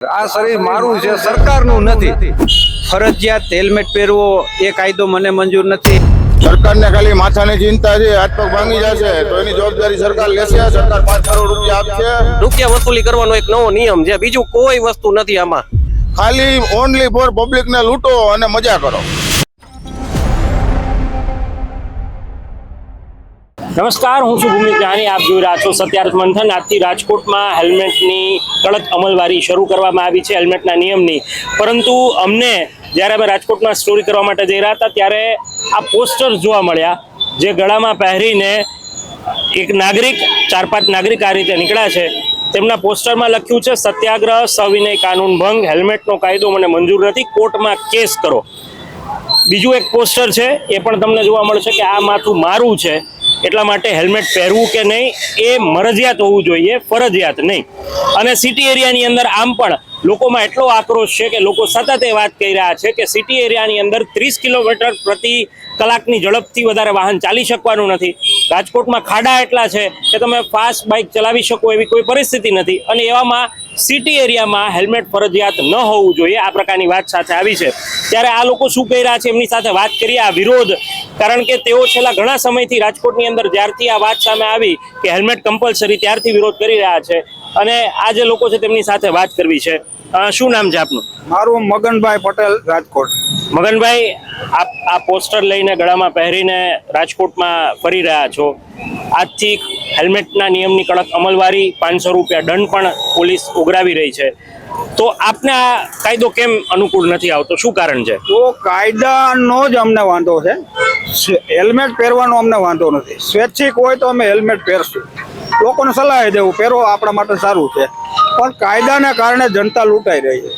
આ શરીર મારું છે, સરકારનું નથી। ફરજિયાત હેલ્મેટ પહેરવો એ કાયદો મને મંજૂર નથી। સરકારને ખાલી માથાની ચિંતા છે, હાથ પગ ભાંગી જશે તો એની જવાબદારી સરકાર લેશે। સરકાર 5 કરોડ રૂપિયા આપશે, રૂપિયા વસૂલી કરવાનો એક નવો નિયમ છે, બીજું કોઈ વસ્તુ નથી આમાં। ખાલી ઓનલી ફોર પબ્લિક ને લૂંટો અને મજા કરો। નમસ્કાર, હું છું ભૂમિ જાની, આપ જોઈ રહ્યા છો સત્યાર્થ મંથન। આજથી રાજકોટમાં હેલ્મેટની કડક અમલવારી શરૂ કરવામાં આવી છે, હેલ્મેટના નિયમની। પરંતુ અમને જ્યારે અમે રાજકોટમાં સ્ટોરી કરવા માટે જઈ રહ્યા હતા ત્યારે આ પોસ્ટર જોવા મળ્યા, જે ગળામાં પહેરીને એક નાગરિક, 4-5 નાગરિક આ રીતે નીકળ્યા છે। તેમના પોસ્ટરમાં લખ્યું છે, સત્યાગ્રહ, સવિનય કાનૂન ભંગ, હેલ્મેટનો કાયદો મને મંજૂર નથી, કોર્ટમાં કેસ કરો। બીજું એક પોસ્ટર છે, એ પણ તમને જોવા મળશે કે આ માથું મારું છે, એટલા માટે હેલ્મેટ પહેરવું કે નહીં એ મરજિયાત હોવું જોઈએ, ફરજિયાત નહીં। અને સિટી એરિયાની અંદર આમ પણ લોકોમાં એટલો આક્રોશ છે કે લોકો સતત એ વાત કહી રહ્યા છે કે સિટી એરિયાની અંદર 30 કિલોમીટર પ્રતિ કલાકની ઝડપથી વધારે વાહન ચાલી શકવાનું નથી। રાજકોટમાં ખાડા એટલા છે કે તમે ફાસ્ટ બાઇક ચલાવી શકો એવી કોઈ પરિસ્થિતિ નથી, અને એવામાં સિટી એરિયામાં હેલ્મેટ ફરજિયાત ન હોવું જોઈએ, આ પ્રકારની વાત સાથે આવી છે। ત્યારે આ લોકો શું કહી રહ્યા છે એમની સાથે વાત કરીએ। આ વિરોધ, કારણ કે તેઓ છેલ્લા ઘણા સમયથી રાજકોટની અંદર જ્યારથી આ વાત સામે આવી કે હેલ્મેટ કમ્પલસરી, ત્યારથી વિરોધ કરી રહ્યા છે, અને આ જે લોકો છે તેમની સાથે વાત કરવી છે। શું નામ છે આપનું? મારું મગનભાઈ પટેલ, રાજકોટ। મગનભાઈ, આપ આ પોસ્ટર લઈને ગળામાં પહેરીને રાજકોટમાં ફરી રહ્યા છો। આજથી હેલ્મેટના નિયમની કડક અમલવારી, 500 રૂપિયા દંડ પણ પોલીસ ઉઘરાવી રહી છે, તો આપને આ કાયદો કેમ અનુકૂળ નથી આવતો? શું કારણ છે? તો કાયદાનો જ અમને વાંધો છે, હેલ્મેટ પહેરવાનો અમને વાંધો નથી। સ્વૈચ્છિક હોય તો અમે હેલ્મેટ પહેરશું, લોકોને સલાહ દેવું પહેરો, આપણા માટે સારું છે। પણ કાયદાને કારણે જનતા લૂંટાઈ રહી છે,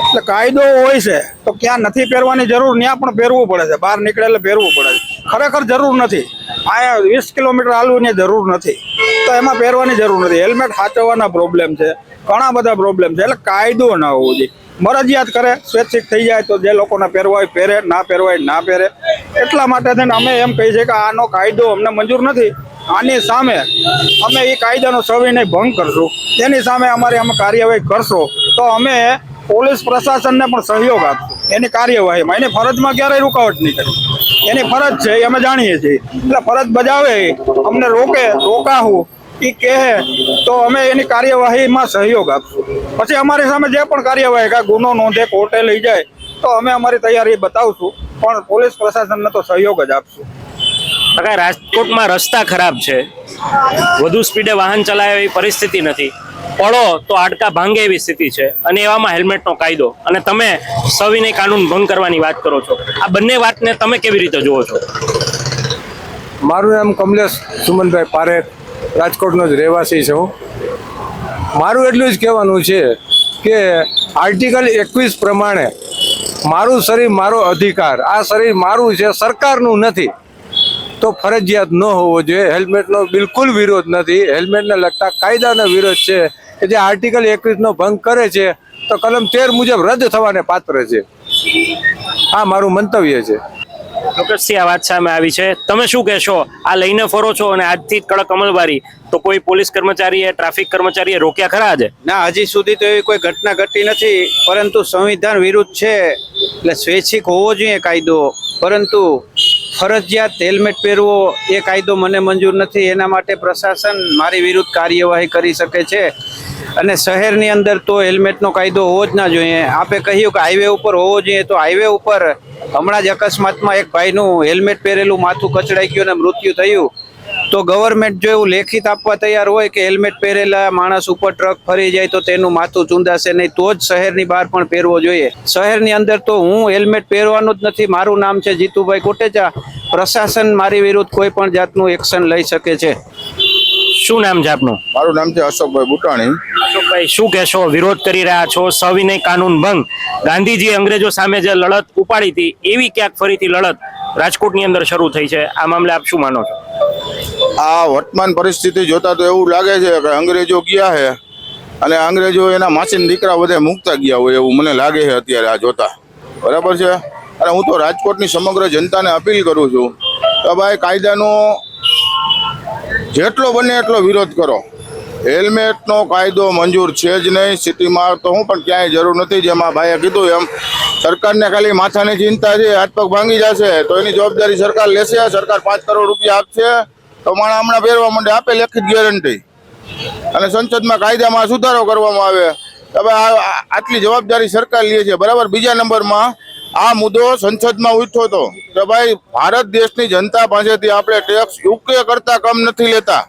એટલે કાયદો હોય છે તો ક્યાં નથી પહેરવાની જરૂર, ત્યાં પણ પહેરવું પડે છે, બહાર નીકળે એટલે પહેરવું પડે છે। ખરેખર જરૂર નથી, અહીંયા 20 કિલોમીટર હાલવાની જરૂર નથી, તો એમાં પહેરવાની જરૂર નથી। હેલ્મેટ સાચવવાના પ્રોબ્લેમ છે, ઘણા બધા પ્રોબ્લેમ છે, એટલે કાયદો ના હોવો જોઈએ, મરજિયાત કરે, સ્વૈચ્છિક થઈ જાય તો જે લોકોને પહેરવા હોય પહેરે, ના પહેરવા હોય ના પહેરે। એટલા માટે થઈને અમે એમ કહીએ છીએ કે આનો કાયદો અમને મંજૂર નથી, આની સામે અમે એ કાયદાનો સવિનય ભંગ કરશું, તેની સામે અમે કાર્યવાહી કરશો તો અમે પોલીસ પ્રશાસનને પણ સહયોગ આપશું એની કાર્યવાહીમાં। એની ફરજમાં ક્યારેય રૂકાવટ નહીં કરી, એની ફરજ છે એ અમે જાણીએ છીએ, એટલે ફરજ બજાવે, અમને રોકાવું એ કહે તો અમે એની કાર્યવાહીમાં સહયોગ આપશું। પછી અમારી સામે જે પણ કાર્યવાહી, કાં ગુનો નોંધે, કોર્ટે લઈ જાય તો અમે અમારી તૈયારી બતાવશું, પણ પોલીસ પ્રશાસનને તો સહયોગ જ આપશું। રાજકોટમાં રસ્તા ખરાબ છે, વધુ સ્પીડે વાહન ચલાવે એવી પરિસ્થિતિ નથી, પડો તો હાડકા ભાંગે એવી સ્થિતિ છે, અને એવામાં હેલ્મેટનો કાયદો અને તમે સવિનય કાનૂન ભંગ કરવાની વાત કરો છો, આ બંને વાતને તમે કેવી રીતે જુઓ છો? મારું નામ કમલેશ સુમનભાઈ પારેખ, રાજકોટનો જ રહેવાસી છું। મારું એટલું જ કહેવાનું છે કે આર્ટિકલ 21 પ્રમાણે મારું શરીર મારો અધિકાર, આ શરીર મારું છે, સરકારનું નથી, તો ફરજિયાત ન હોવો જોઈએ। હેલ્મેટનો બિલકુલ વિરોધ નથી, હેલ્મેટને લગતા કાયદાનો વિરોધ છે કે જે આર્ટિકલ 21નો ભંગ કરે છે તો કલમ 13 મુજબ રદ થવાને પાત્ર છે। આ મારું મંતવ્ય છે। ચોક્કસથી આ વાત સામે આવી છે, તમે શું કહેશો? આ લઈને ફરો છો અને આજથી કડક અમલવારી, તો કોઈ પોલીસ કર્મચારીએ, ટ્રાફિક કર્મચારીએ રોક્યા ખરા આજે? ના, હજી સુધી તો એવી કોઈ ઘટના ઘટી નથી, પરંતુ સંવિધાન વિરુદ્ધ છે, એટલે સ્વૈચ્છિક હોવો જોઈએ કાયદો, પરંતુ ફરજિયાત હેલ્મેટ પહેરવો એ કાયદો મને મંજૂર નથી। એના માટે પ્રશાસન મારી વિરુદ્ધ કાર્યવાહી કરી શકે છે, અને શહેરની અંદર તો હેલ્મેટનો કાયદો હોવો જ ના જોઈએ। આપે કહ્યું કે હાઈવે ઉપર હોવો જોઈએ, તો હાઈવે ઉપર હમણાં જ અકસ્માતમાં એક ભાઈનું હેલ્મેટ પહેરેલું માથું કચડાઈ ગયું અને મૃત્યુ થયું, તો ગવર્મેન્ટ જો એવું લેખિત આપવા તૈયાર હોય કે હેલ્મેટ પહેરેલા માણસ ઉપર ટ્રક ફરી જાય તો તેનું માથું ચૂંદાશે નહીં, તો જ શહેરની બહાર પણ પહેરવો જોઈએ। શહેરની અંદર તો હું હેલ્મેટ પહેરવાનું જ નથી। મારું નામ છે જીતુભાઈ કોટેચા। પ્રશાસન મારી વિરુદ્ધ કોઈ પણ જાતનું એક્શન લઈ શકે છે। શું નામ છે આપનું? મારું નામ છે અશોકભાઈ બુટાણી। અશોકભાઈ, શું કહેશો? વિરોધ કરી રહ્યા છો, સવિનય કાનૂન ભંગ, ગાંધીજી અંગ્રેજો સામે જે લડત ઉપાડી હતી એવી ક્યાંક ફરીથી લડત રાજકોટની અંદર શરૂ થઈ છે, આ મામલે આપ શું માનો છો? આ વર્તમાન પરિસ્થિતિ જોતા તો એવું લાગે છે કે અંગ્રેજો ગયા છે અને અંગ્રેજો એના માસીના દીકરા બધે મૂકતા ગયા હોય એવું મને લાગે છે અત્યારે આ જોતા, બરાબર છે। અને હું તો રાજકોટની સમગ્ર જનતાને અપીલ કરું છું કે ભાઈ કાયદાનો જેટલો બને એટલો વિરોધ કરો, હેલ્મેટનો કાયદો મંજૂર છે જ નહીં સિટીમાં તો હું પણ ક્યાંય જરૂર નથી જેમાં ભાઈએ કીધું એમ સરકારને ખાલી માથાની ચિંતા છે હાથ પગ ભાંગી જશે તો એની જવાબદારી સરકાર લેશે સરકાર 5 કરોડ રૂપિયા આપશે તો માણસ હમણાં પહેરવા માંડે આપે લેખિત ગેરંટી અને સંસદમાં કાયદામાં સુધારો કરવામાં આવે હવે આટલી જવાબદારી સરકાર લે છે બરાબર બીજા નંબરમાં આ મુદ્દો સંસદમાં ઉઠ્યો હતો કે ભાઈ ભારત દેશની જનતા પાસેથી આપણે ટેક્સ યુકે કરતા કમ નથી લેતા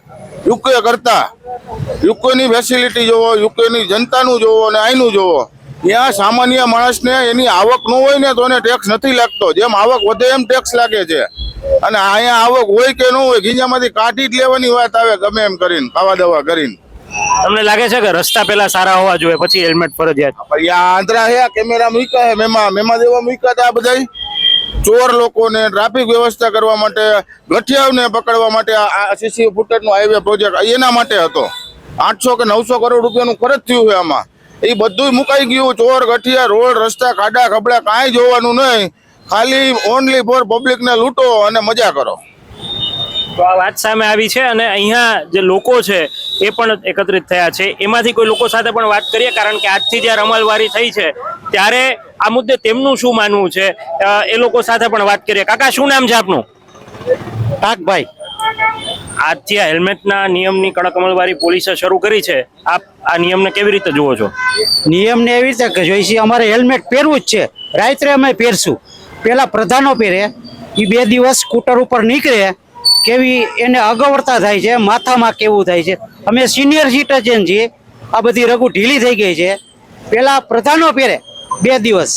યુકેની ફેસિલિટી જોવો યુકેની જનતાનું જોવો અને અહીંનું જોવો ત્યાં સામાન્ય માણસને એની આવક ન હોય ને તો એને ટેક્સ નથી લાગતો જેમ આવક વધે એમ ટેક્સ લાગે છે અને અહીંયા આવક હોય કે ન હોય ગીંજામાંથી કાઢી જ લેવાની વાત આવે ગમે એમ કરીને ખાવા દવા કરીને તમને લાગે છે કે રસ્તા પેલા સારા હોવા જોઈએ પછી હેલ્મેટ ફરજિયાત? ભાઈ આ આંધ્રા હે કેમેરા મૂક્યા હે મેમાં દેવા મૂક્યા હતા આ બધા ચોર લોકોને ટ્રાફિક વ્યવસ્થા કરવા માટે ગઠિયાઓને પકડવા માટે આ સીસી ફૂટેજનો હાઈવે પ્રોજેક્ટ એના માટે હતો 800 કે 900 કરોડ રૂપિયાનું ખર્ચ થયું છે આમાં એ બધું મુકાઈ ગયું ચોર ગઠિયા રોડ રસ્તા ખાડા ખબડા કાંઈ જોવાનું નહીં ખાલી ઓનલી ફોર પબ્લિકને લૂંટો અને મજા કરો તો આ વાત સામે આવી છે અને અહીંયા જે લોકો છે એ પણ એકત્રિત થયા છે એમાંથી કોઈ લોકો સાથે પણ વાત કરીએ કારણ કે આજથી જ્યારે અમલવારી થઈ છે ત્યારે આ મુદ્દે તેમનું શું માનવું છે એ લોકો સાથે પણ વાત કરીએ. કાકા શું નામ છે આપનું? ટાકભાઈ. આજથી આ હેલ્મેટના નિયમની કડક અમલવારી પોલીસે શરૂ કરી છે આપ આ નિયમને કેવી રીતે જુઓ છો? નિયમને એવી રીતે કે જોઈશે અમારે હેલ્મેટ પહેરવું જ છે રાત્રે અમે પહેરશું પેલા પ્રધાનો પહેરે એ 2 દિવસ સ્કૂટર ઉપર નીકળે કેવી એને અગવડતા થાય છે માથામાં કેવું થાય છે અમે સિનિયર સિટીઝન છીએ આ બધી રગુ ઢીલી થઈ ગઈ છે પેલા પ્રધાનો પહેરે 2 દિવસ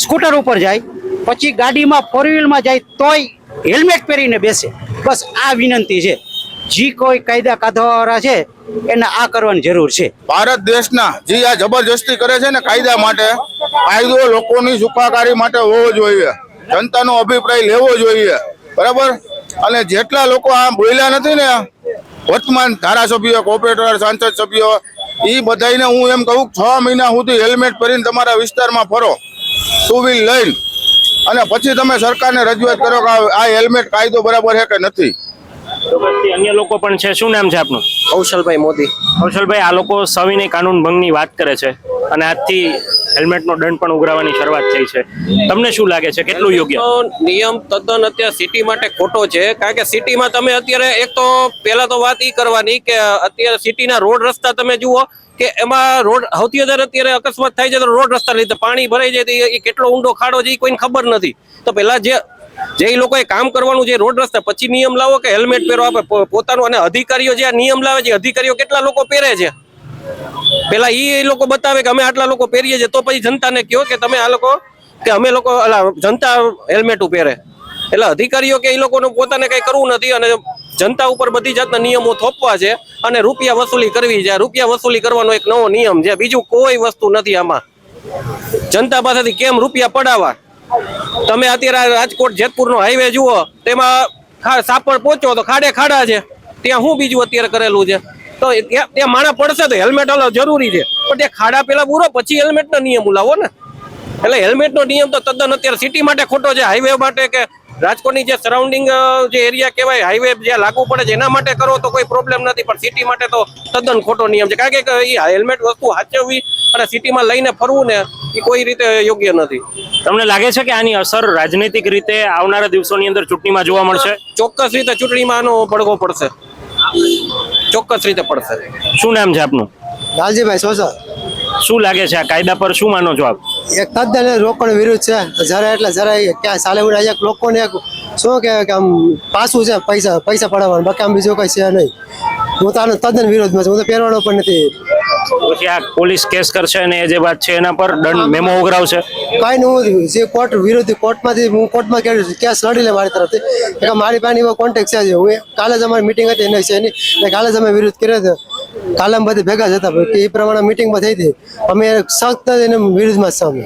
સ્કૂટર ઉપર જાય પછી ગાડીમાં 4 વ્હીલમાં જાય તોય હેલ્મેટ પહેરીને બેસે બસ આ વિનંતી છે જે કોઈ કાયદા કાઢવાવાળા છે એને આ કરવાની જરૂર છે. ભારત દેશના જે આ જબરજસ્તી કરે છે ને કાયદા માટે કાયદો લોકોની સુખાકારી માટે હોવો જોઈએ જનતાનો અભિપ્રાય લેવો જોઈએ બરાબર અને જેટલા લોકો આ બોલ્યા નથી ને વર્તમાન ધારાસભ્યો કોર્પોરેટર સાંસદ સભ્યો એ બધાને હું એમ કહું 6 મહિના સુધી હેલ્મેટ પહેરીને તમારા વિસ્તારમાં ફરો 2 વ્હીલ લઈને અને પછી તમે સરકારને રજૂઆત કરો કે આ હેલ્મેટ કાયદો બરાબર છે કે નથી. તો પછી અન્ય લોકો પણ છે. શું નામ છે આપનું? કૌશલભાઈ મોદી. કૌશલભાઈ, આ લોકો સવિનય કાનૂન ભંગની વાત કરે છે અને આજથી હેલ્મેટનો દંડ પણ ઉઘરાવવાની શરૂઆત થઈ છે. તમને શું લાગે છે કેટલું યોગ્ય? નિયમ તદ્દન અત્યારે સિટી માટે ખોટો છે કારણ કે સિટીમાં તમે અત્યારે એક તો પહેલા તો વાત ઈ કરવાની કે અત્યારે સિટીના રોડ રસ્તા તમે જુઓ કે એમાં રોડ સૌથી વધારે અત્યારે અકસ્માત થાય છે તો રોડ રસ્તા લીધે પાણી ભરાઈ જાય તો એ કેટલો ઊંડો ખાડો છે એ કોઈને ખબર નથી. તો પહેલા જે લોકોએ કામ કરવાનું છે રોડ રસ્તા પછી નિયમ લાવો કે હેલ્મેટ પહેરો આપે પોતાનું અને અધિકારીઓ જે આ નિયમ લાવે છે અધિકારીઓ કેટલા લોકો પહેરે છે પેલા એ લોકો બતાવે કે અમે આટલા લોકો પહેરીએ છીએ તો પછી જનતાને કહો કે તમે આ લોકો કે અમે લોકો જનતા હેલ્મેટ પહેરે એટલે અધિકારીઓ કે એ લોકોને પોતાને કઈ કરવું નથી અને જનતા ઉપર બધી જાતના નિયમો થોપવા છે અને રૂપિયા વસૂલી કરવી છે. રૂપિયા વસૂલી કરવાનો એક નવો નિયમ છે બીજું કોઈ વસ્તુ નથી આમાં. જનતા પાસેથી કેમ રૂપિયા પડાવવા? તમે અત્યારે રાજકોટ જેતપુરનો હાઈવે જુઓ તેમાં સાપડ પહોંચો તો ખાડે ખાડા છે ત્યાં શું બીજું અત્યારે કરેલું છે તો ત્યાં માણસ પડશે તો હેલ્મેટ જરૂરી છે પણ ત્યાં ખાડા પેલા પૂરો પછી હેલ્મેટનો નિયમ લાવો ને. એટલે હેલ્મેટનો નિયમ તો તદ્દન અત્યારે સિટી માટે ખોટો છે હાઈવે માટે કે રાજકોટની જે સરાઉન્ડિંગ જે એરિયા કહેવાય હાઈવે જ્યાં લાગુ પડે છે એના માટે કરો તો કોઈ પ્રોબ્લેમ નથી પણ સિટી માટે તો તદ્દન ખોટો નિયમ છે કારણ કે એ હેલ્મેટ વસ્તુ સાચવવી અને સિટીમાં લઈને ફરવું ને એ કોઈ રીતે યોગ્ય નથી. તમને લાગે છે કે આની અસર રાજનૈતિક રીતે આવનારા દિવસોની અંદર ચૂંટણીમાં જોવા મળશે? ચોક્કસ રીતે ચૂંટણીમાં આનો પડઘો પડશે ચોક્કસ રીતે પડશે. શું નામ છે આપનું? લાલજીભાઈ સોસા. શું લાગે છે આ કાયદા પર શું માનો છો આપ? એક તદ્દન લોકોનો વિરુદ્ધ છે જરા એટલે જરા ક્યાં ચાલે ઉડા એક લોકોને એક શું કહેવાય કે આમ પાછું છે પૈસા પડાવવાનું બાકી આમ બીજું કઈ છે નહીં. હું તો આનો તદ્દન વિરોધમાં છું હું તો પહેરવાનો પણ નથી. પછી આ પોલીસ કેસ કરશે અને એ જે વાત છે એના પર દંડ મેમો ઉઘરાવશે? કઈ નહીં જે કોર્ટ વિરોધી કોર્ટમાંથી હું કોર્ટમાં કેસ લડી લે મારી તરફથી કે મારી પાસે એવો કોન્ટેક્ટ છે હું કાલે જ અમારી મિટિંગ હતી એની છે એની કાલે જ અમે વિરોધ કર્યો હતો કાલે અમે બધી ભેગા જ હતા એ પ્રમાણે મિટિંગમાં થઈ હતી અમે સખ્ત એના વિરુદ્ધમાં જ છે અમે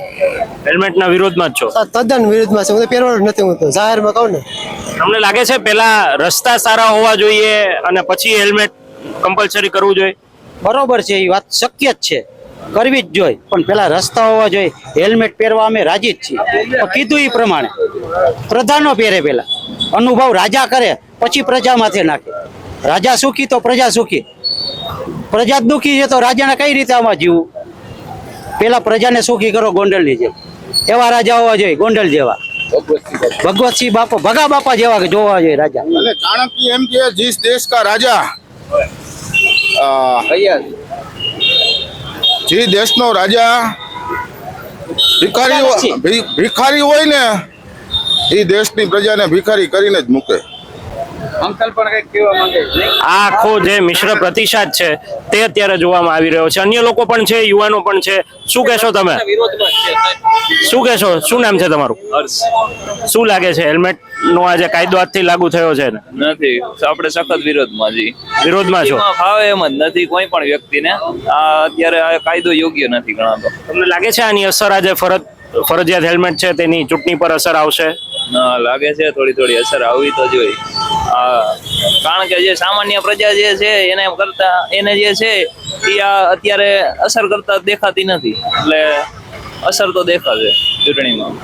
હેલ્મેટના વિરોધમાં જ છો? તદ્દન વિરુદ્ધમાં છે હું તો પહેરવાનો નથી હું તો જાહેરમાં કહું ને. તમને લાગે છે પેલા રસ્તા સારા હોવા જોઈએ અને પછી હેલ્મેટ કમ્પલસરી કરવું જોઈએ? બરોબર છે એ વાત શક્ય જ છે કરવી જ જોઈએ પણ પેલા રસ્તા હોવા જોઈએ હેલ્મેટ પહેરવા અમે રાજી જ છીએ પણ કીધું એ પ્રમાણે પ્રધાનો પહેરે પેલા અનુભવ રાજા કરે પછી પ્રજા માથે નાખે રાજા સુખી તો પ્રજા સુખી. પ્રજા જ દુઃખી છે તો રાજાને કઈ રીતે આમાં જીવવું? પેલા પ્રજાને સુખી કરો ગોંડલની જેમ, એવા રાજા હોવા જોઈએ ગોંડલ જેવા, ભગવતસિંહ બાપા ભગા બાપા જેવા જોવા જોઈએ રાજા. અને ચાણક્ય એમ કે જીસ દેશ કા રાજા જે દેશનો રાજા ભિખારી હોય ને એ દેશની પ્રજાને ભિખારી કરીને જ મૂકે. આ આખો જે મિશ્ર પ્રતિસાદ છે તે અત્યારે જોવામાં આવી રહ્યો છે. અન્ય લોકો પણ છે, યુવાનો પણ છે. શું કહેશો તમે? વિરોધમાં જ છે સાહેબ. શું કહેશો? શું નામ છે તમારું? શું લાગે છે હેલ્મેટ નો આજે કાયદો આજથી લાગુ થયો છે ને? નથી, આપણે સખત વિરોધમાં છીએ. વિરોધમાં છો? એમાં ફાવે એમ જ નથી કોઈ પણ વ્યક્તિને. આ અત્યારે આ કાયદો યોગ્ય નથી ગણાતો. તમને લાગે છે આની અસર આજે ફરજિયાત હેલ્મેટ છે તેની ચૂંટણી પર અસર આવશે? ના, લાગે છે થોડી અસર આવવી તો જોઈએ. કારણ કે જે સામાન્ય પ્રજા જે છે એને જે છે એ આ અત્યારે અસર કરતા દેખાતી નથી, એટલે અસર તો દેખાશે ચૂંટણીમાં.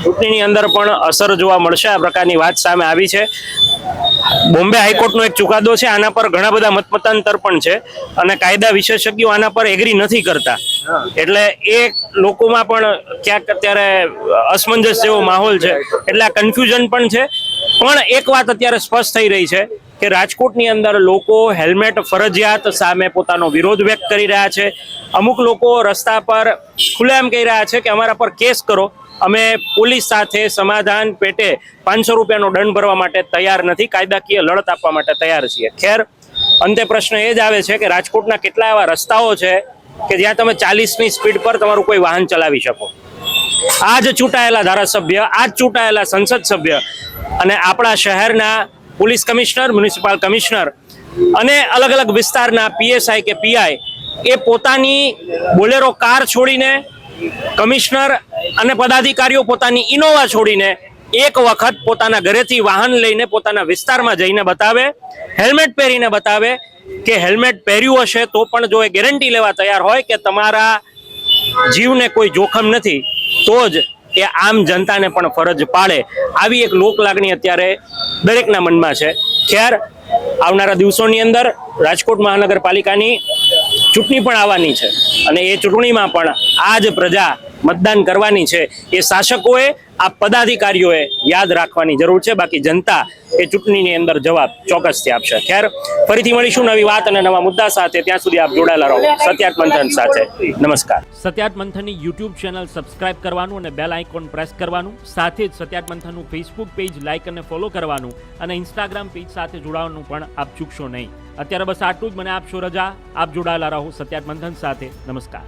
ચૂંટણીની અંદર પણ અસર જોવા મળશે, આ પ્રકારની વાત સામે આવી છે. બોમ્બે હાઈકોર્ટનો એક ચુકાદો છે, આના પર ઘણા બધા મતમતાંતર પણ છે અને કાયદા વિશેષજ્ઞો આના પર એગ્રી નથી કરતા, એટલે એ લોકોમાં પણ ક્યાંક અત્યારે અસમંજસ જેવો માહોલ છે, એટલે આ કન્ફ્યુઝન પણ છે. પણ એક વાત અત્યારે સ્પષ્ટ થઈ રહી છે કે રાજકોટની અંદર લોકો હેલ્મેટ ફરજિયાત સામે પોતાનો વિરોધ વ્યક્ત કરી રહ્યા છે. અમુક લોકો રસ્તા પર ખુલ્લેઆમ કહી રહ્યા છે કે અમારા પર કેસ કરો, અમે પોલીસ સાથે સમાધાન પેટે 500 રૂપિયાનો દંડ ભરવા માટે તૈયાર નથી, કાયદાકીય લડત આપવા માટે તૈયાર છીએ. ખેર, અંતે પ્રશ્ન એ જ આવે છે કે રાજકોટના કેટલા એવા રસ્તાઓ છે કે જ્યાં તમે 40ની સ્પીડ પર તમારું કોઈ વાહન ચલાવી શકો? આ જ ચૂંટાયેલા ધારાસભ્ય, આ જ ચૂંટાયેલા સંસદ સભ્ય અને આપણા શહેરના પોલીસ કમિશનર, મ્યુનિસિપલ કમિશનર અને અલગ અલગ વિસ્તારના પીએસઆઈ કે પીઆઈ એ પોતાની બોલેરો કાર છોડીને, કમિશનર અને પદાધિકારીઓ પોતાની ઇનોવા છોડીને એક વખત પોતાના ઘરેથી વાહન લઈને પોતાના વિસ્તારમાં જઈને બતાવે, હેલ્મેટ પહેરીને બતાવે કે હેલ્મેટ પહેર્યું હશે તો પણ જો એ ગેરંટી લેવા તૈયાર હોય કે તમારા જીવને કોઈ જોખમ નથી, તો જ એ આમ જનતાને પણ ફરજ પાડે. આવી એક લોક લાગણી અત્યારે દરેકના મનમાં છે. ખેર, આવનારા દિવસોની અંદર રાજકોટ મહાનગરપાલિકાની ચૂંટણી પણ આવવાની છે અને એ ચૂંટણીમાં પણ આ જ પ્રજા મતદાન કરવાની છે. એ શાસકોએ, આ પદાધિકારીઓએ યાદ રાખવાની જરૂર છે, બાકી જનતા એ ચૂંટણીની અંદર જવાબ ચોક્કસથી આપશે. ખેર, ફરીથી મળીશું નવી વાત અને નવા મુદ્દા સાથે. ત્યાં સુધી આપ જોડાયેલા રહો સત્યાર્થ મંથન સાથે. નમસ્કાર. સત્યાર્થ મંથનની યુટ્યુબ ચેનલ સબસ્ક્રાઇબ કરવાનું અને બેલ આઇકોન પ્રેસ કરવાનું, સાથે જ સત્યાર્થ મંથનનું ફેસબુક પેજ લાઇક અને ફોલો કરવાનું અને ઇન્સ્ટાગ્રામ પેજ સાથે જોડાવાનું પણ આપ ચૂકશો નહીં. અત્યારે બસ આટલું જ. મને આપશો રજા. આપ જોડાયેલા રહો સત્યાર્થ મંથન સાથે. નમસ્કાર.